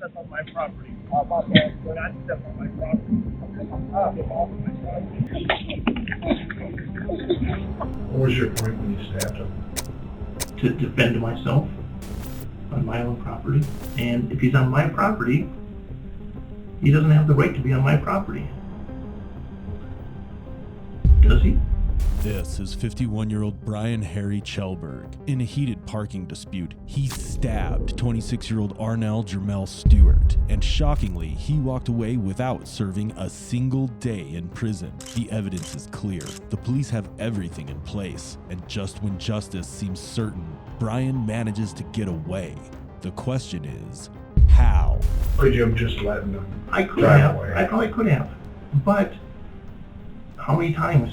step on my property. Do not step on my property. Get off of my property. What was your point when you stabbed him? To defend myself on my own property. And if he's on my property, he doesn't have the right to be on my property. Does he? This is 51-year-old Brian Harry Kjellberg. In a heated parking dispute, he stabbed 26-year-old Arnell Stewart, and shockingly, he walked away without serving a single day in prison. The evidence is clear. The police have everything in place, and just when justice seems certain, Brian manages to get away. The question is, how? Could you have just let him I could drive have. away? I probably could have. But how many times?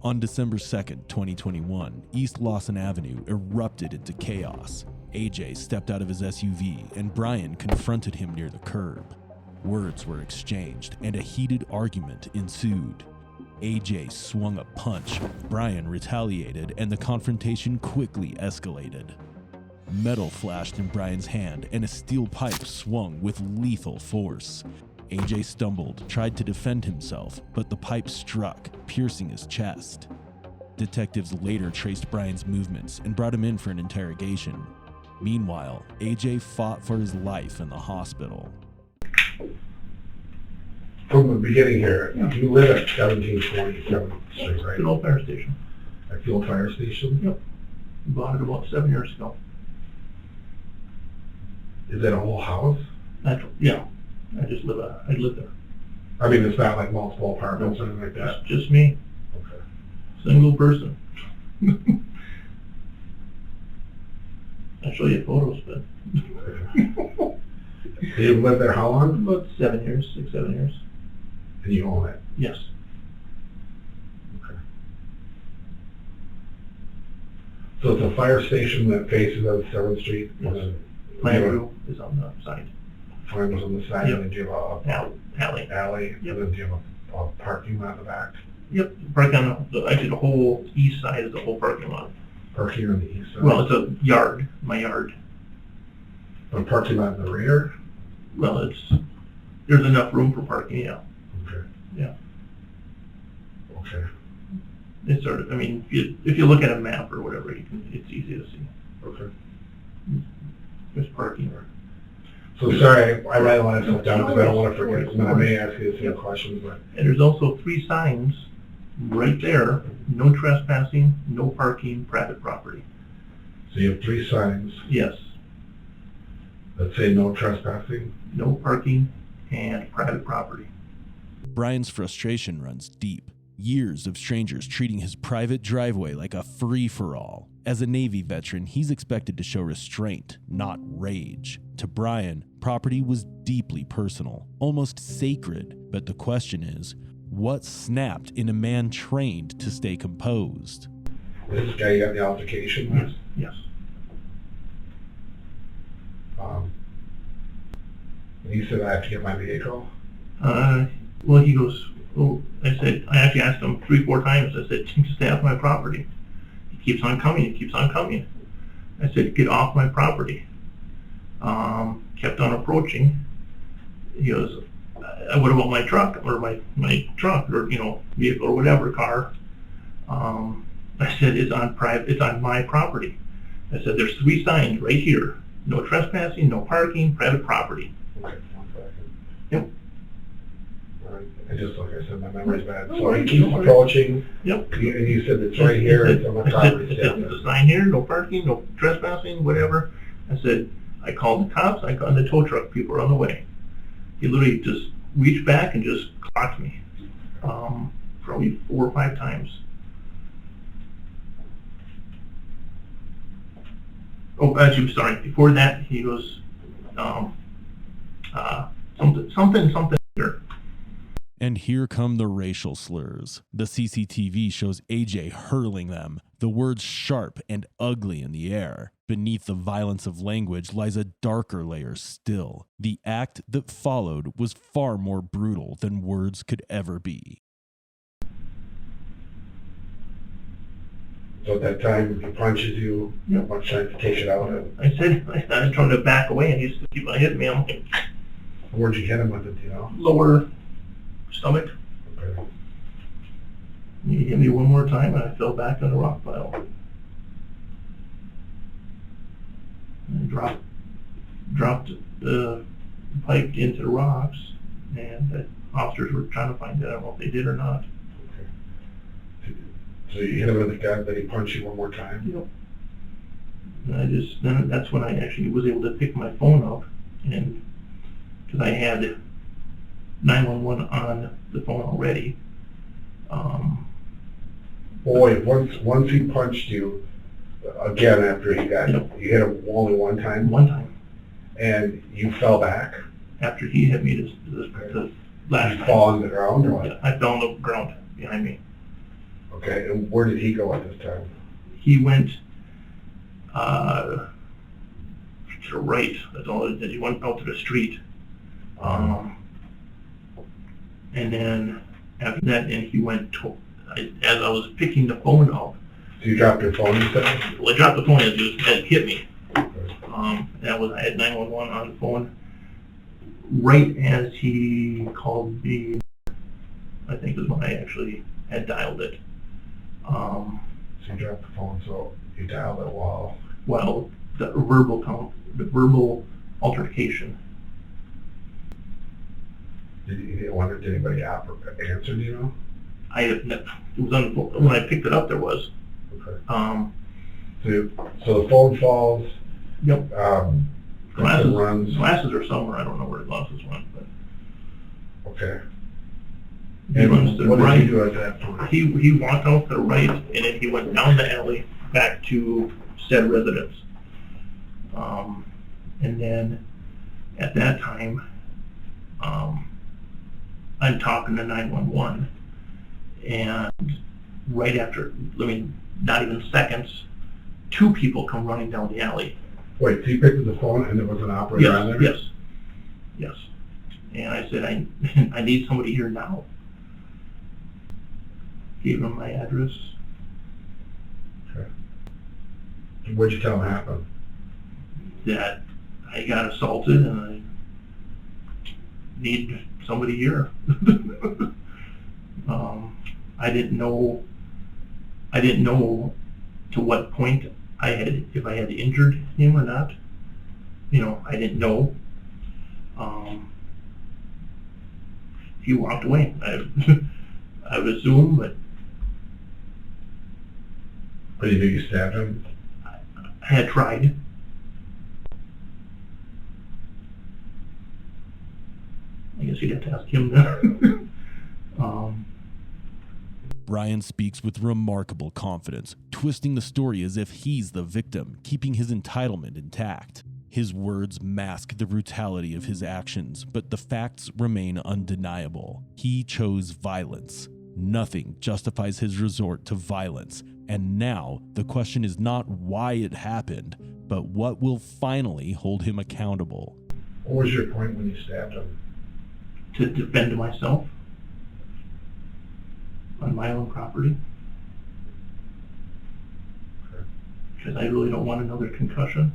On December 2nd, 2021, East Lawson Avenue erupted into chaos. AJ stepped out of his SUV and Brian confronted him near the curb. Words were exchanged and a heated argument ensued. AJ swung a punch, Brian retaliated, and the confrontation quickly escalated. Metal flashed in Brian's hand and a steel pipe swung with lethal force. AJ stumbled, tried to defend himself, but the pipe struck, piercing his chest. Detectives later traced Brian's movements and brought him in for an interrogation. Meanwhile, AJ fought for his life in the hospital. From the beginning here, you live at 1747th Street, right? An old fire station. At the old fire station? Yep. Bought it about 7 years ago. Is it a whole house? Yeah. I live there. I mean, it's not like multiple apartments or anything like that? Just me. Okay. Single person. I'll show you photos, but You've lived there how long? about 7 years, 6, 7 years. And you own it? Yes. Okay. So it's a fire station that faces on 7th Street? Yes. And then Plant you have room is on the side. Fire was on the side, Yep. and then do you have a Alley. alley, Yep. and then do you have a parking lot in the back? Yep. Park on actually the whole east side is the whole parking lot. Parking on the east side? Well, it's a yard, my yard. A parking lot in the rear? Well, there's enough room for parking, yeah. Okay. Yeah. Okay. It's sort of, I mean, if you look at a map or whatever, it's easy to see. Okay. There's parking. So sorry, I write a lot of stuff down because I don't want to No forget, worries. and I may ask you the same questions, but. And there's also 3 signs right there: no trespassing, no parking, private property. So you have 3 signs Yes, that say no trespassing? no parking and private property. Brian's frustration runs deep. Years of strangers treating his private driveway like a free-for-all. As a Navy veteran, he's expected to show restraint, not rage. To Brian, property was deeply personal, almost sacred. But the question is, what snapped in a man trained to stay composed? This guy you got the altercation with? Yes. And he said I have to get my vehicle? Well, he goes, oh, I actually asked him 3, 4 times. I said, "Can you stay off my property?" He keeps on coming. I said, "Get off my property." Kept on approaching. He goes, "What about my truck or my truck or vehicle or whatever car?" I said, "It's on my property." I said, "There's 3 signs right here: no trespassing, no parking, private property." Okay, 1 second. Yep. All right. And just like I said, my memory's bad. No So he worries, keeps no worries. approaching, Yep. and you said it's right here, it's on my property. There's a sign here: no parking, no trespassing, whatever. I said, I called the cops. I called the tow truck people are on the way. He literally just reached back and just clocked me, probably 4 or 5 times. Oh, actually, sorry. Before that, he goes, something here. And here come the racial slurs. The CCTV shows AJ hurling them, the words sharp and ugly in the air. Beneath the violence of language lies a darker layer still. The act that followed was far more brutal than words could ever be. So at that time, he punches you, you have much time to take it out. I said, I was trying to back away and he just keep on hitting me. I'm like, Where'd you hit him with it, do you know? lower stomach. Okay. He hit me one more time and I fell back on the rock pile. And dropped the pipe into the rocks, and the officers were trying to find out. I don't know if they did or not. Okay. So you hit him with the gun, then he punched you one more time? Yep. And then that's when I actually was able to pick my phone up, and because I had 911 on the phone already. Boy, once he punched you, again after he got, Yep. you hit him only one time? One time And you fell back? after he hit me this last Did you time. fall on the ground or what? Yeah, I fell on the ground behind me. Okay, and where did he go at this time? He went to the right. That's all it did. He went out to the street. And then after that, and he went to, as I was picking the phone up. So you dropped your phone instead? Well, I dropped the phone as it hit me. Okay. I had 911 on the phone. Right as he called me, I think is when I actually had dialed it. So you dropped the phone, so you dialed it while... Well, the verbal altercation. Did anybody answer, do you know? It was on the phone. When I picked it up, there was. Okay. So the phone falls. Yep. Glasses runs. Glasses are somewhere. I don't know where the glasses went, but Okay. he And runs to the what did right. he do at that point? He walked out to the right, and then he went down the alley back to said residence. And then at that time, I'm talking to 911, and right after, not even seconds, two people come running down the alley. Wait, so you picked up the phone and there was an operator on there? Yes. And I said, I need somebody here now. Gave him my address. Okay. What'd you tell him happened? That I got assaulted and I need somebody here. I didn't know to what point if I had injured him or not. I didn't know. He walked away. I would assume, but But you knew you stabbed him? I had tried. I guess you'd have to ask him that. Brian speaks with remarkable confidence, twisting the story as if he's the victim, keeping his entitlement intact. His words mask the brutality of his actions, but the facts remain undeniable. He chose violence. Nothing justifies his resort to violence. And now, the question is not why it happened, but what will finally hold him accountable. What was your point when you stabbed him? To defend myself on my own property. Okay. Because I really don't want another concussion.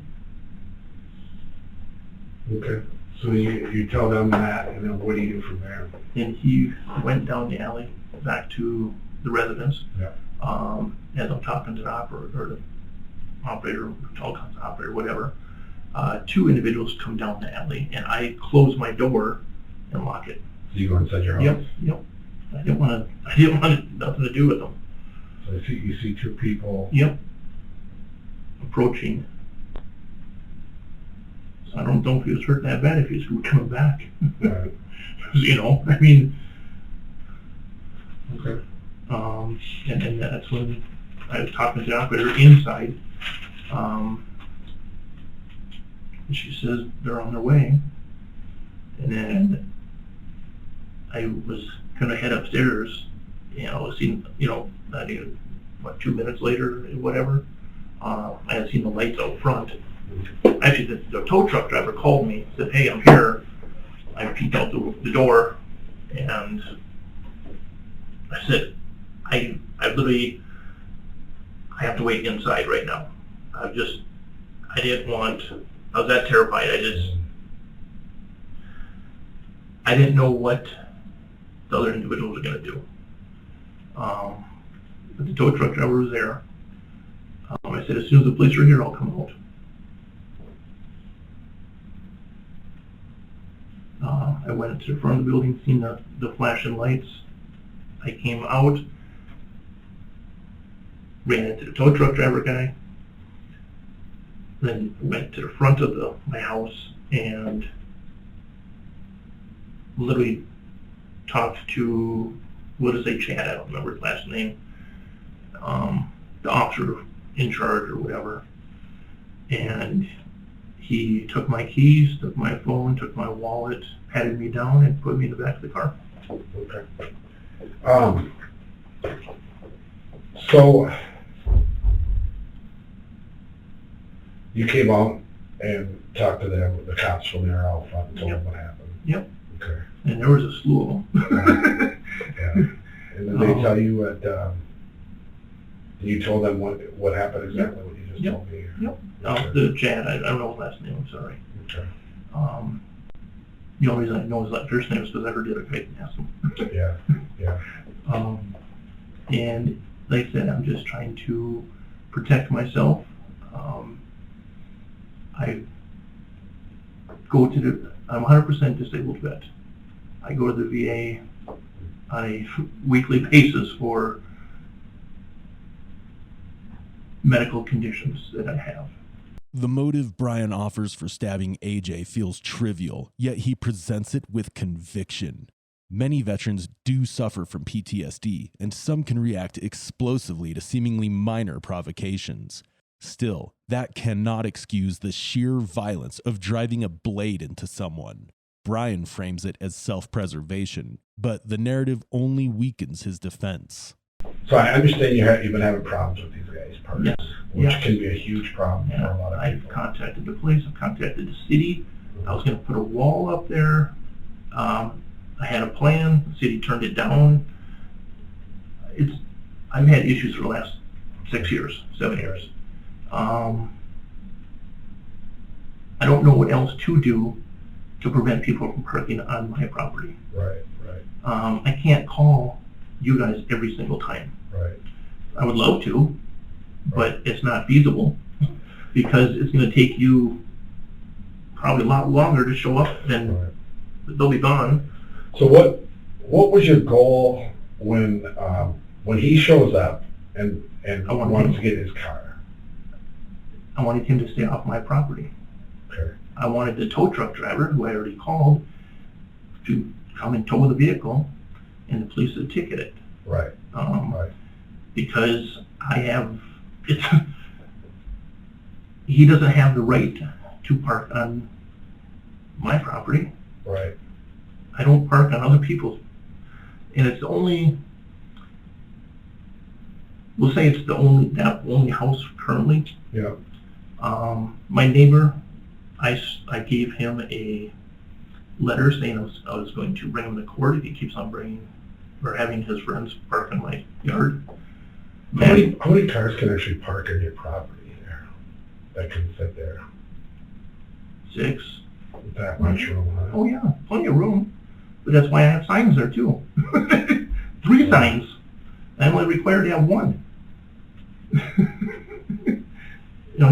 Okay. So you tell them that, and then what do you do from there? And he went down the alley back to the residence. Yeah. As I'm talking to the operator, whatever, two individuals come down the alley, and I close my door and lock it. So you go inside your house? Yep. I didn't want nothing to do with them. So you see two people. Yep. Approaching. So I don't know if he was hurt that bad, if he was coming back. Right. Okay. And then that's when I was talking to the operator inside. And she says they're on their way. And then I was gonna head upstairs, seeing, not even, 2 minutes later, whatever, I had seen the lights out front. Actually, the tow truck driver called me, said, "Hey, I'm here." I peeked out the door, and I said, I I have to wait inside right now. I was that terrified. I didn't know what the other individuals were going to do. But the tow truck driver was there. I said, as soon as the police are here, I'll come out. I went to the front of the building, seen the flashing lights. I came out, ran into the tow truck driver guy, then went to the front of my house and literally talked to, Chad, I don't remember his last name, the officer in charge or whatever. And he took my keys, took my phone, took my wallet, patted me down, and put me in the back of the car. Okay. So you came out and talked to them, the cops from there out front, and told them what happened. Yep. Okay. And there was a slew of them. Yeah. And did they tell you what? You told them what happened exactly? What you just told me. Yep. Okay. The Chad, I don't know his last name. I'm sorry. Okay. The only reason I know his first name is because I heard the other guy ask him. Yeah. Yeah. And like I said, I'm just trying to protect myself. I go to I'm 100% disabled vet. I go to the VA on a weekly basis for medical conditions that I have. The motive Brian offers for stabbing AJ feels trivial, yet he presents it with conviction. Many veterans do suffer from PTSD, and some can react explosively to seemingly minor provocations. Still, that cannot excuse the sheer violence of driving a blade into someone. Brian frames it as self-preservation, but the narrative only weakens his defense. So I understand you've been having problems with these guys' parties, Yes. which can be a huge problem for a lot of I've people. contacted the police, I've contacted the city. I was going to put a wall up there. I had a plan, the city turned it down. I've had issues for the last 7 years. I don't know what else to do to prevent people from parking on my property. Right. I can't call you guys every single time. Right. I would love to, but it's not feasible because it's going to take you probably a lot longer to show up than they'll be gone. So what was your goal when he shows up and wants to get his car? I wanted him to stay off my property. Okay. I wanted the tow truck driver, who I already called, to come and tow the vehicle, and the police would ticket it. Right. Right. Because he doesn't have the right to park on my property. Right. I don't park on other people's, and it's only, we'll say it's the only house currently. Yeah. My neighbor, I gave him a letter saying I was going to bring him to court if he keeps on having his friends park in my yard. How many cars can actually park in your property there that can fit there? 6. That much room, huh? Oh yeah, plenty of room. But that's why I have signs there too. 3 signs. I'm only required to have 1.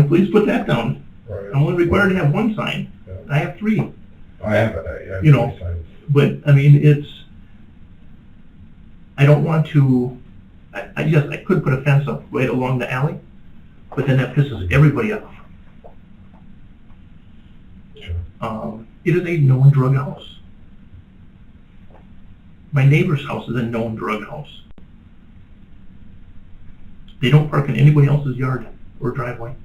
Please put that down. Right. I'm only required to have 1 sign. Yeah. I have 3. I have it. I have 3 signs. But I mean, I don't want to. I could put a fence up right along the alley, but then that pisses everybody off. Sure. It is a known drug house. My neighbor's house is a known drug house. They don't park in anybody else's yard or driveway.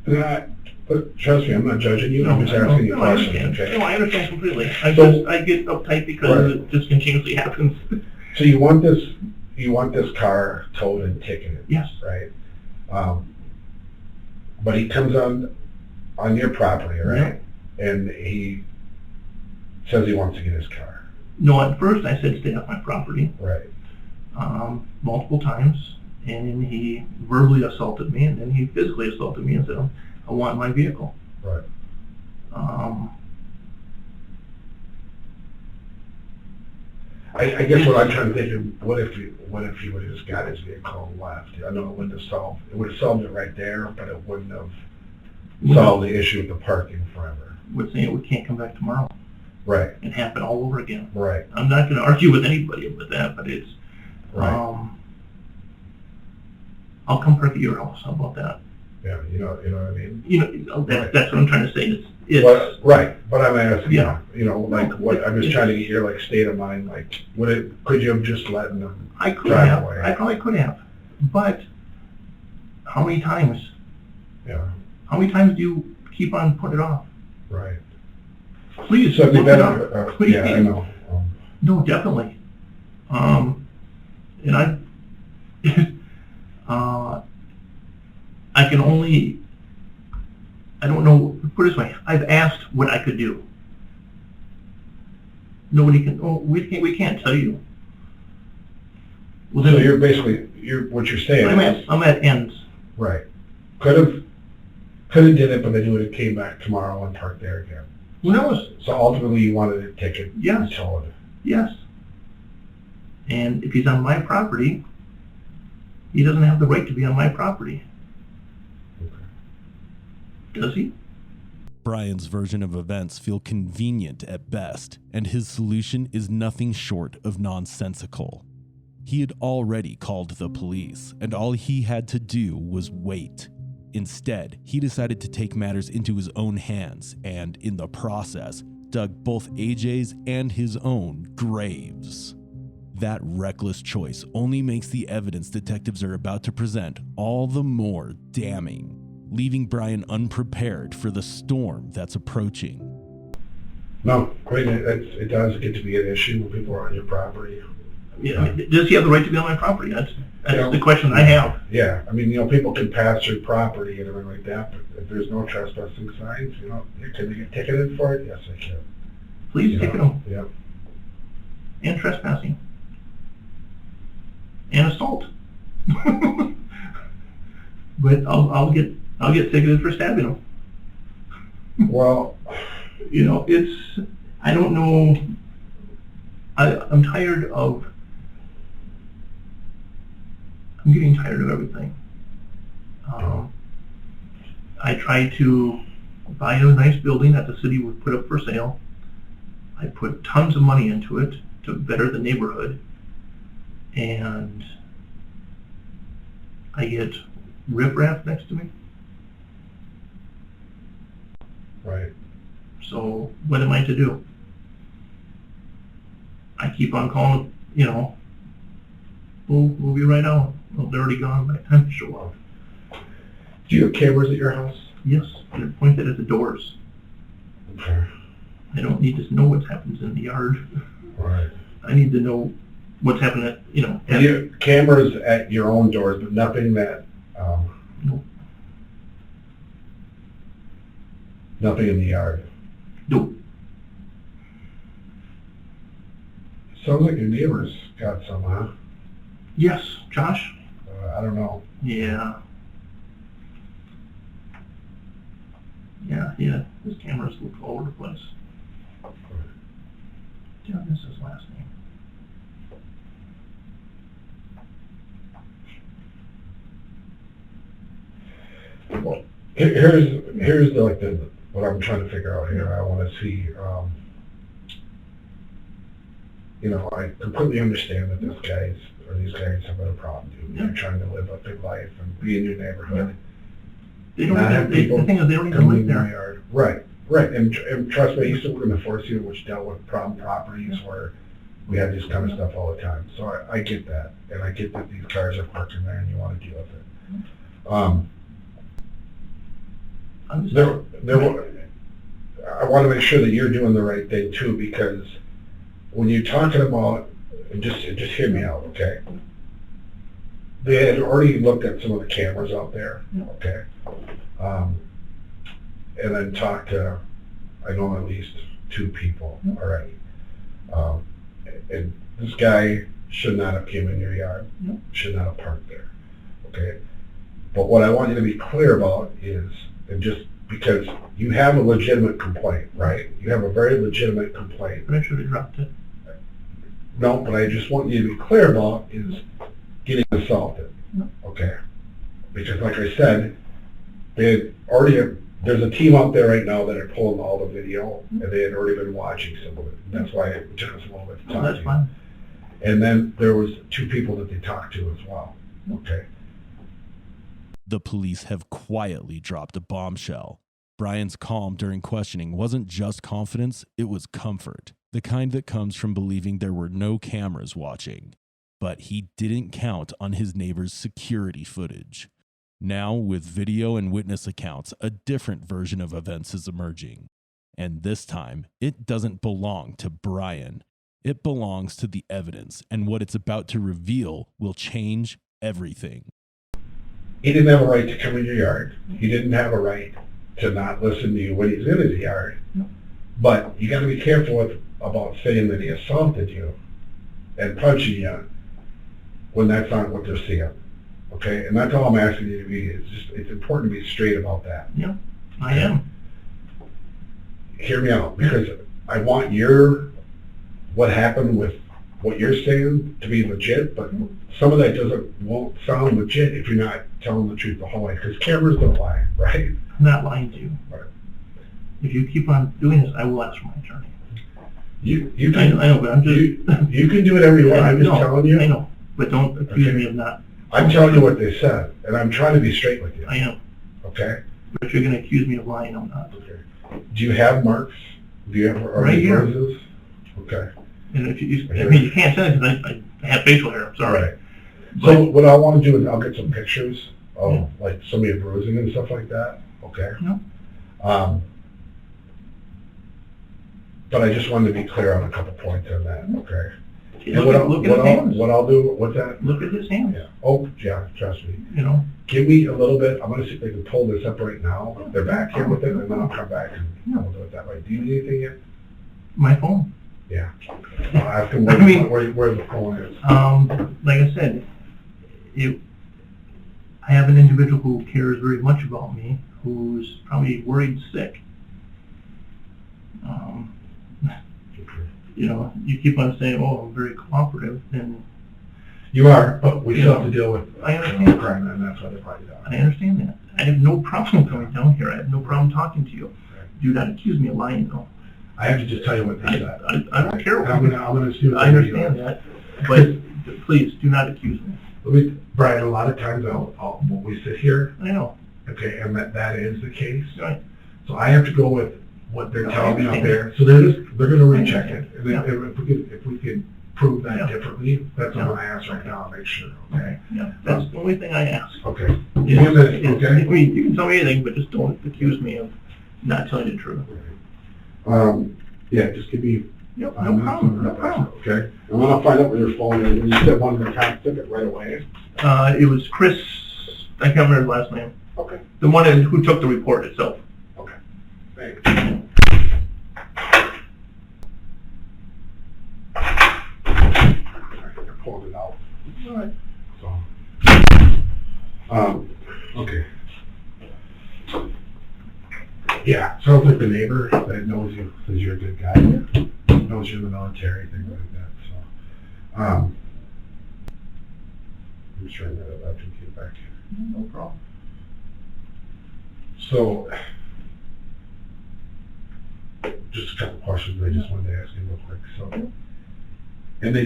But trust me, I'm not judging you. I'm just asking you questions. Okay. No, I understand completely. I get uptight because it just continuously happens. So you want this car towed and ticketed? Yes. Right. But he comes on your property, right? Yeah. And he says he wants to get his car. No, at first I said stay off my property. Right. multiple times, and he verbally assaulted me, and then he physically assaulted me and said, I want my vehicle. Right. I guess what I'm trying to think of, what if he would have just got his vehicle and left? I know it would have solved it right there, but it wouldn't have solved the issue with the parking forever. Would say we can't come back tomorrow. Right. And happen all over again. Right. I'm not going to argue with anybody with that, but it's, Right. I'll come park at your house. How about that? Yeah, you know what I mean? That's what I'm trying to say. It's Well, right, but I'm asking, Yeah. like, what, I'm just trying to get your, like, state of mind, like, could you have just let them I could drive have. away? I probably could have. But how many times? Yeah, How many times do you keep on putting it off? right. Please, So it'd be look it better, up. Please. yeah, I know. No, definitely. And I can only, I don't know, put it this way, I've asked what I could do. Nobody can, we can't tell you. Well, So then you're basically, what you're saying is, I'm at ends. right, could have did it, but then you would have came back tomorrow and parked there again. Who knows? So ultimately, you wanted a ticket. Yes. You told. Yes. And if he's on my property, he doesn't have the right to be on my property. Does he? Brian's version of events feel convenient at best, and his solution is nothing short of nonsensical. He had already called the police, and all he had to do was wait. Instead, he decided to take matters into his own hands and, in the process, dug both AJ's and his own graves. That reckless choice only makes the evidence detectives are about to present all the more damning, leaving Brian unprepared for the storm that's approaching. No, great, it does get to be an issue when people are on your property. Yeah, I mean, does he have the right to be on my property? That's Yeah. the question I have. Yeah, I mean, people can pass through property and everything like that, but if there's no trespassing signs, can they get ticketed for it? Yes, they can. Please ticket him. Yeah. And trespassing. And assault. But I'll get ticketed for stabbing him. Well, I don't know. I'm tired of. I'm getting tired of everything. I tried to buy a nice building that the city would put up for sale. I put tons of money into it to better the neighborhood, and I get riprap next to me. right. So what am I to do? I keep on calling, we'll be right out. Well, they're already gone by the time they show up. Do you have cameras at your house? Yes, they're pointed at the doors. Okay. I don't need to know what happens in the yard. Right. I need to know what's happening at, You have cameras at your own doors, but nothing that, Nope. nothing in the yard. Nope. Sounds like your neighbors got some, huh? Yes, Josh? I don't know. Yeah. Yeah, his cameras look all over the place. Yeah, this is his last name. Well, here's what I'm trying to figure out here. I want to see, I completely understand that these guys have got a problem, dude. They're trying to live a good life and be in your neighborhood. They don't Not even, have people the thing is, they don't even coming live in my there. yard. Right, and trust me, I used to work in the Forest Unit, which dealt with problem properties where we had this kind of stuff all the time. So I get that, and I get that these cars are parked in there and you want to deal with it. I'm just, I want to make sure that you're doing the right thing too, because when you're talking about, and just hear me out, okay? They had already looked at some of the cameras out there, okay? And then talked to, I know at least 2 people already. And this guy should not have came in your yard, Yep. should not have parked there, okay? But what I want you to be clear about is, and just because you have a legitimate complaint, right? You have a very legitimate complaint. But I should have dropped it. No, but I just want you to be clear about is getting assaulted, Yep. okay? Because like I said, there's a team out there right now that are pulling all the video, and they had already been watching some of it. That's why it took us a little bit to Oh, talk that's to you. fine. And then there was 2 people that they talked to as well, okay? The police have quietly dropped a bombshell. Brian's calm during questioning wasn't just confidence, it was comfort. The kind that comes from believing there were no cameras watching. But he didn't count on his neighbor's security footage. Now, with video and witness accounts, a different version of events is emerging. And this time, it doesn't belong to Brian. It belongs to the evidence, and what it's about to reveal will change everything. He didn't have a right to come in your yard. He didn't have a right to not listen to you when he's in his yard. No. But you got to be careful about saying that he assaulted you and punching you when that's not what they're seeing. Okay? And that's all I'm asking you to be. It's important to be straight about that. Yeah, I am. Hear me out, because I want what happened with what you're saying to be legit, but some of that won't sound legit if you're not telling the truth the whole way, because cameras don't lie, right? I'm not lying to you. Right. If you keep on doing this, I will ask for my attorney. You I can know, but I'm just... you can do whatever you want. I'm just telling you. I know, but don't accuse Okay. me of not. I'm telling you what they said, and I'm trying to be straight with you. I am. Okay? But you're going to accuse me of lying, I'm not. Okay. Do you have marks? Do you have Right here. bruises? Okay. And if you can't say it because I have facial hair, I'm sorry. Right. So what I want to do is I'll get some pictures of like some of your bruising and stuff like that. Okay. Yeah. But I just wanted to be clear on a couple points on that. Okay. Look at his hands. What I'll do, what's that? Look at his hands. Yeah. Oh, yeah, trust me. You know. Give me a little bit. I'm going to see if they can pull this up right now. They're back here with it, and then I'll come back and we'll do it that way. Do you need anything yet? My phone. Yeah. I'll ask them where the phone is. Like I said, I have an individual who cares very much about me, who's probably worried sick. You know, you keep on saying, "Oh, I'm very cooperative," and You are, but we still have to deal with I understand. crime, and that's why they brought you down. I understand that. I have no problem coming down here. I have no problem talking to you. Do not accuse me of lying, though. I have to just tell you what they said. I don't care what I'm gonna see what I they understand do. that, but please do not accuse me. Brian, a lot of times when we sit here, I know. okay, and that is the case. Right. So I have to go with what they're No, I telling me out understand. there. So they're gonna recheck it. And Yeah. then if we could prove that Yeah. differently, that's what Yeah. I'm gonna ask right now, make sure, okay? Yeah, that's the only thing I ask. Okay. Give me a minute, okay? I mean, you can tell me anything, but just don't accuse me of not telling the truth. Yeah, just give me. No problem, no problem. Okay. And then I'll find out where your phone is. When you said one of the cops took it right away. It was Chris, I can't remember his last name, Okay. the one who took the report itself. Okay. Thanks. I pulled it out. All right. So, okay. Yeah, sounds like the neighbor that knows you, says you're a good guy, knows you're in the military, things like that, so. I'm sure that I can get back to you. No problem. So, just a couple questions I just wanted to ask you real quick, so. And they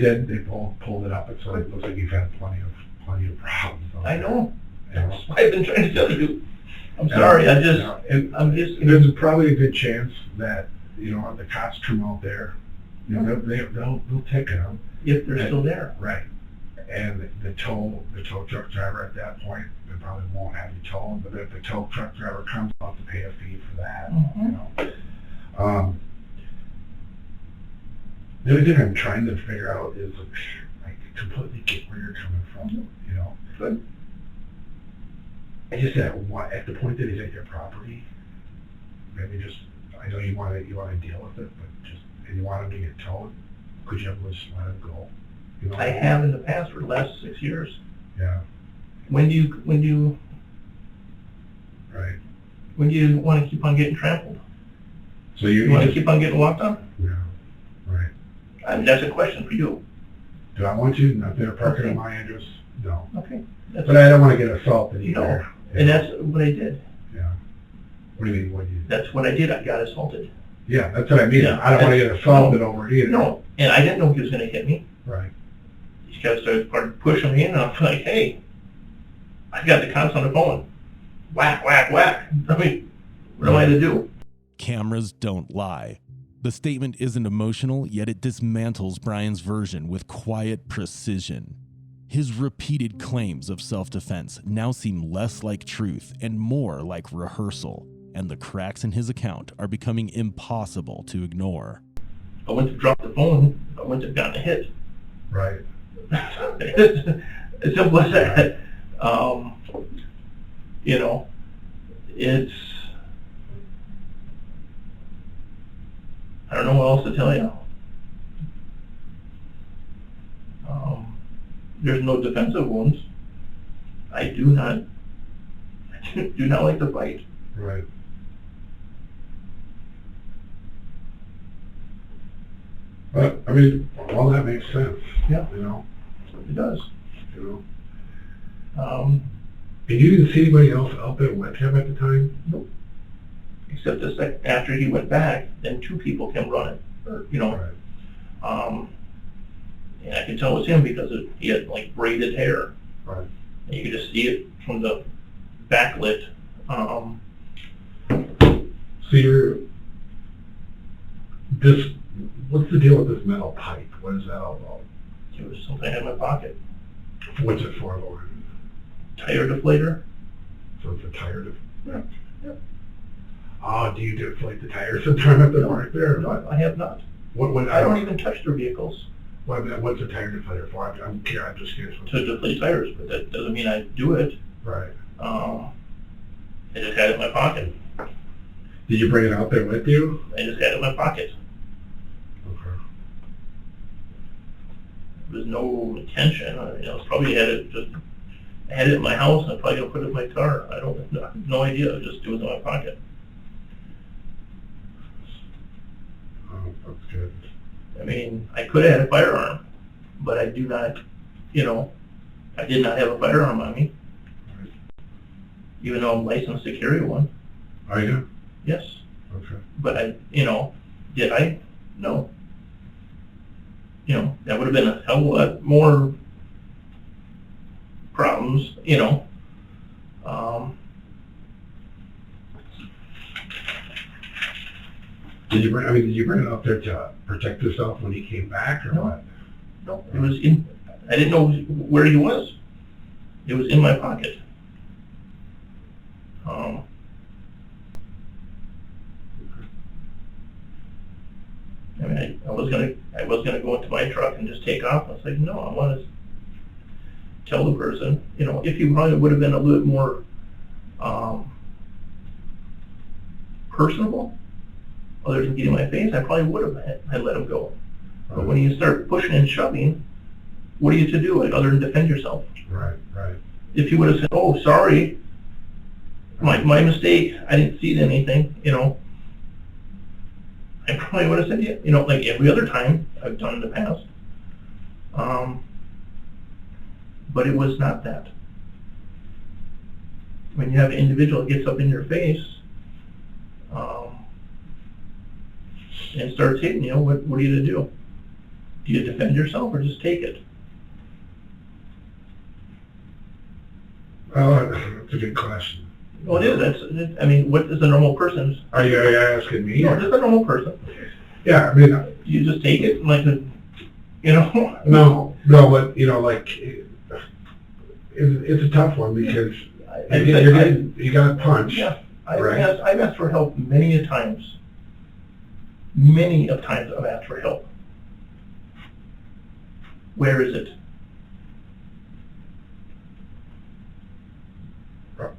pulled it up, and so it looks like you've had plenty of problems. I know. And- I've been trying to tell you. I'm sorry, I'm just. There's probably a good chance that, the cops come out there, they'll ticket them. If they're still there. Right. And the tow truck driver at that point, they probably won't have you towed, but if the tow truck driver comes, they'll have to pay a fee for that, The other thing I'm trying to figure out is, I completely get where you're coming from, But I just at the point that he's at your property, maybe just, I know you want to deal with it, but and you want him to get towed, could you have just let him go? You know? I have in the past for the last 6 years. Yeah, When do you right. want to keep on getting trampled? So You want to keep on getting walked on? Yeah, right. I mean, that's a question for you. Do I want to? Not there parking Okay. in my address? No. Okay. But I don't want to get assaulted either. No, and that's what I did. Yeah. What do you mean, what do you? That's what I did. I got assaulted. Yeah, that's what I mean. Yeah. I don't want to get assaulted over it either. No, and I didn't know he was going to hit me. Right. These guys started pushing me in, and I'm like, hey, I got the cops on the phone. Whack, whack, whack. I mean, what am I to do? Cameras don't lie. The statement isn't emotional, yet it dismantles Brian's version with quiet precision. His repeated claims of self-defense now seem less like truth and more like rehearsal, and the cracks in his account are becoming impossible to ignore. I went to drop the phone. I went to have gotten a hit. Right. As simple as that. You know, it's, I don't know what else to tell you. There's no defensive wounds. I do not like to fight. Right. But, I mean, all that makes sense. Yeah. You know? It does. You know? And you didn't see anybody else out there with him at the time? Nope. Except after he went back, then two people came running. Or, you know. Right. And I could tell it was him because he had like braided hair. Right. And you could just see it from the backlit. So what's the deal with this metal pipe? What is that all about? It was something I had in my pocket. What's it for, Lauren? Tire deflator. So it's a tire deflator? Yeah. Oh, do you deflate the tires sometime at the park there? No, I have not. I I don't even touch their vehicles What's a tire deflator for? I'm just curious. to deflate tires, but that doesn't mean I do it. Right. I just had it in my pocket. Did you bring it out there with you? I just had it in my pocket. Okay. There was no intention. I probably had it in my house, and I probably gonna put it in my car. I have no idea. Just it was in my pocket. Oh, that's good. I mean, I could have had a firearm, but I do not, I did not have a firearm on me, Right. even though I'm licensed to carry one. Are you? Yes. Okay. But did I? No. That would have been a hell of a lot more problems, Did you bring it out there to protect yourself when he came back, or No. what? No, it was I didn't know where he was. It was in my pocket. I mean, I was gonna go into my truck and just take off. I was like, no, I want to tell the person, if he probably would have been a little bit more personable, other than getting my face, I probably would have had let him go. But when you start pushing and shoving, what are you to do other than defend yourself? Right. If you would have said, oh, sorry, my mistake, I didn't see anything, I probably would have said, yeah, like every other time I've done in the past. But it was not that. When you have an individual that gets up in your face and starts hitting you, what are you to do? Do you defend yourself or just take it? Well, that's a good question. Well, it is. What is a normal person's? Are you asking me? No, just a normal person. Yeah, I mean, You just take it like no, but it's a tough one because you got to punch. Yeah, Right. I've asked for help many a times. Many of times I've asked for help. Where is it?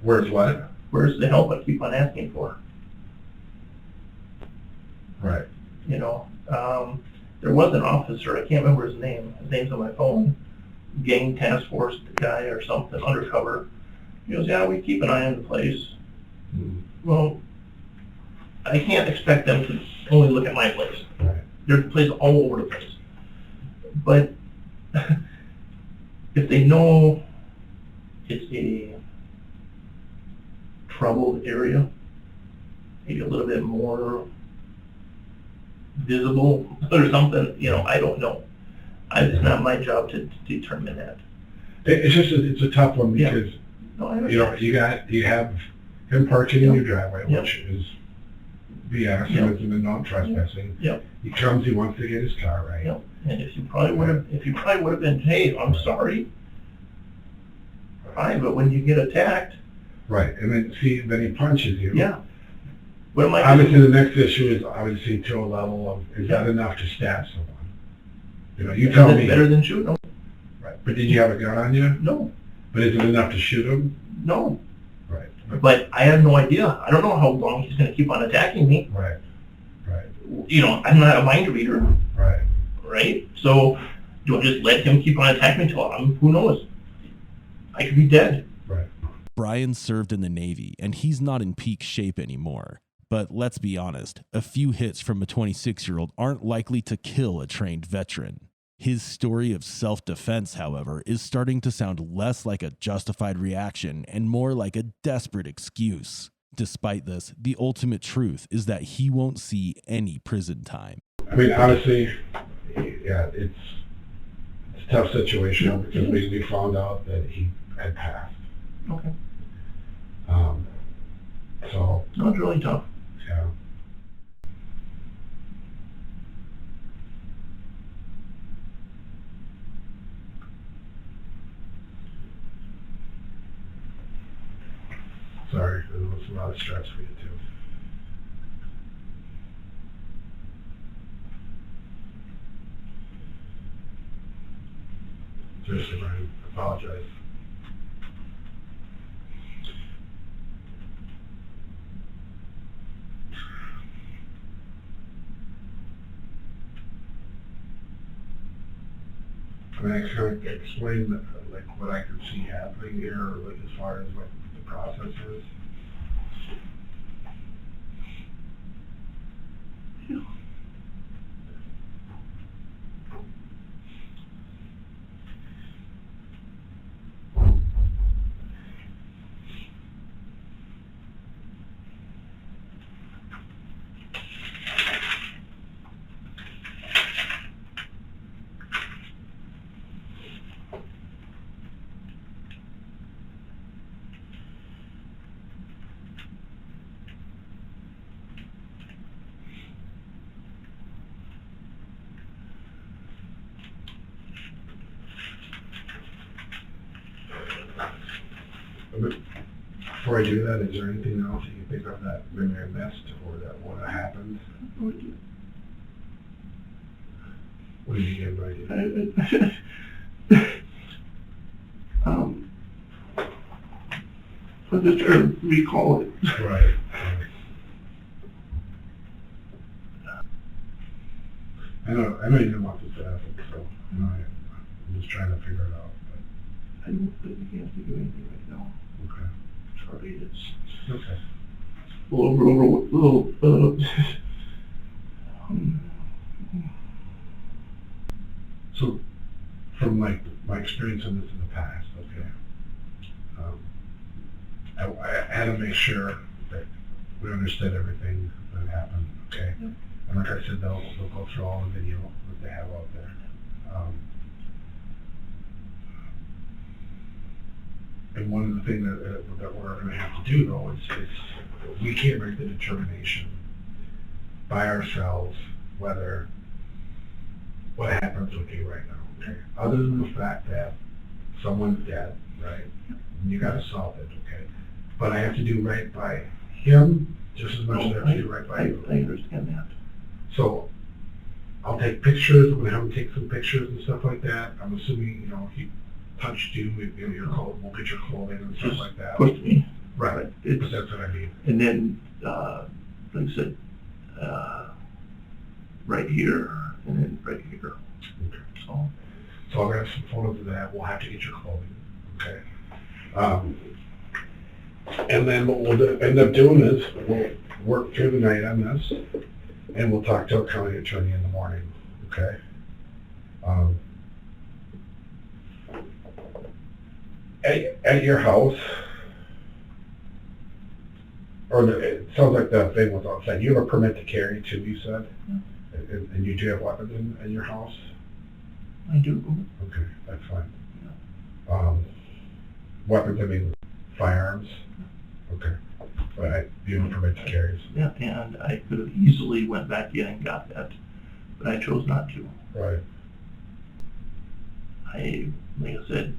Where's what? Where's the help I keep on asking for? Right. there was an officer, I can't remember his name. His name's on my phone. Gang task force guy or something, undercover. He goes, yeah, we keep an eye on the place. Well, I can't expect them to only look at my place. Right. There's places all over the place. But if they know it's a troubled area, maybe a little bit more visible or something, I don't know. It's not my job to determine that. It's a tough one because, No, I understand. you have him parking in your driveway, Yep. which is BS, Yep. and it's in the non-trespassing. Yep. He comes, he wants to get his car right. Yep. And if you probably would have been, hey, I'm sorry, fine, but when you get attacked, Right, and then he punches you. yeah. What am I Obviously, doing? the next issue is obviously to a level of, is that enough to stab someone? You Is tell it me. better than shooting them? Right, but did you have a gun on you? No, But is it enough to shoot him? no. Right, But I have no idea. I don't know how long he's going to keep on attacking me. right, right, I'm not a mind reader, right. right? So do I just let him keep on attacking me until who knows? I could be dead. Brian served in the Navy, and he's not in peak shape anymore. But let's be honest, a few hits from a 26-year-old aren't likely to kill a trained veteran. His story of self-defense, however, is starting to sound less like a justified reaction and more like a desperate excuse. Despite this, the ultimate truth is that he won't see any prison time. I mean, honestly, yeah, it's a tough situation because we found out that he had passed. Okay. So, No, it's really tough. yeah. Sorry, it was a lot of stress for you too. Seriously, Brian, I apologize. I mean, I kind of explain like what I could see happening here, or like as far as what the process is. Before I do that, is there anything else that you think of that maybe I missed or that would have happened? What do you get by idea? I'm just trying to recall it. Right. I know you didn't want this to happen, so I'm just trying to figure it out. I don't think we have to do anything right now. But, okay. Sorry, it's Okay. a little So, from like my experience in this in the past, okay, I had to make sure that we understood everything that happened, okay? Yep. And like I said, they'll go through all the video that they have out there. And one of the things that we're going to have to do, though, is we can't make the determination by ourselves whether what happens with you right now, okay? Other than the fact that someone's dead, right? And you got assaulted, okay? But I have to do right by him just as much as I have to do right by you. I understand that. So I'll take pictures. I'm going to have him take some pictures and stuff like that. I'm assuming, he touched you, your clothes, we'll get your clothing and stuff like that. Pushed me. Right. It's, But that's what I mean. and then, like I said, right here, and right here. So, So I'll have some photos of that. We'll have to get your clothing, okay? And then what we'll end up doing is we'll work through the night on this, and we'll talk to a county attorney in the morning, okay? At your house, it sounds like the thing was outside. You have a permit to carry too, you said? Yeah. And you do have weapons in your house? I do. Okay, that's fine. Weapons, I mean firearms? Okay. But you have a permit to carry. So. Yeah, and I could have easily went back in and got that, but I chose not to. Right. Like I said,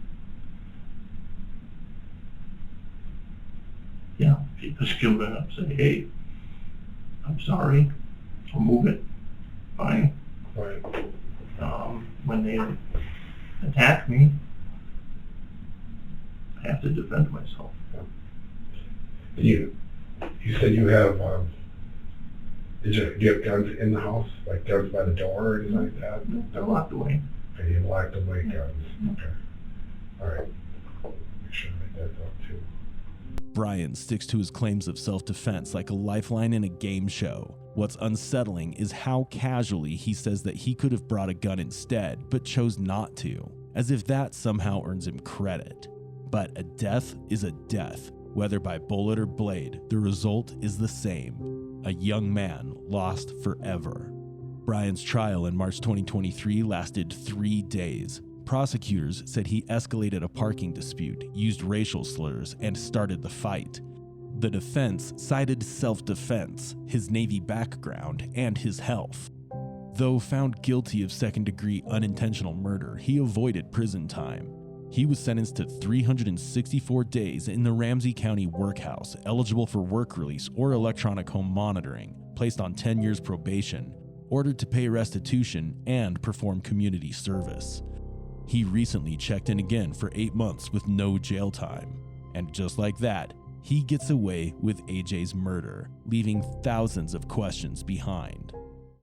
yeah, if you just give it up, say, hey, I'm sorry, I'll move it, fine. Right. When they attack me, I have to defend myself. You said you have, do you have guns in the house? Like guns by the door or anything like that? No, they're locked away. Okay, you locked away guns. Okay. All right. Make sure to make that down too. Brian sticks to his claims of self-defense like a lifeline in a game show. What's unsettling is how casually he says that he could have brought a gun instead, but chose not to, as if that somehow earns him credit. But a death is a death. Whether by bullet or blade, the result is the same. A young man lost forever. Brian's trial in March 2023 lasted 3 days. Prosecutors said he escalated a parking dispute, used racial slurs, and started the fight. The defense cited self-defense, his Navy background, and his health. Though found guilty of second-degree unintentional murder, he avoided prison time. He was sentenced to 364 days in the Ramsey County Workhouse, eligible for work release or electronic home monitoring, placed on 10 years probation, ordered to pay restitution, and perform community service. He recently checked in again for 8 months with no jail time. And just like that, he gets away with AJ's murder, leaving thousands of questions behind.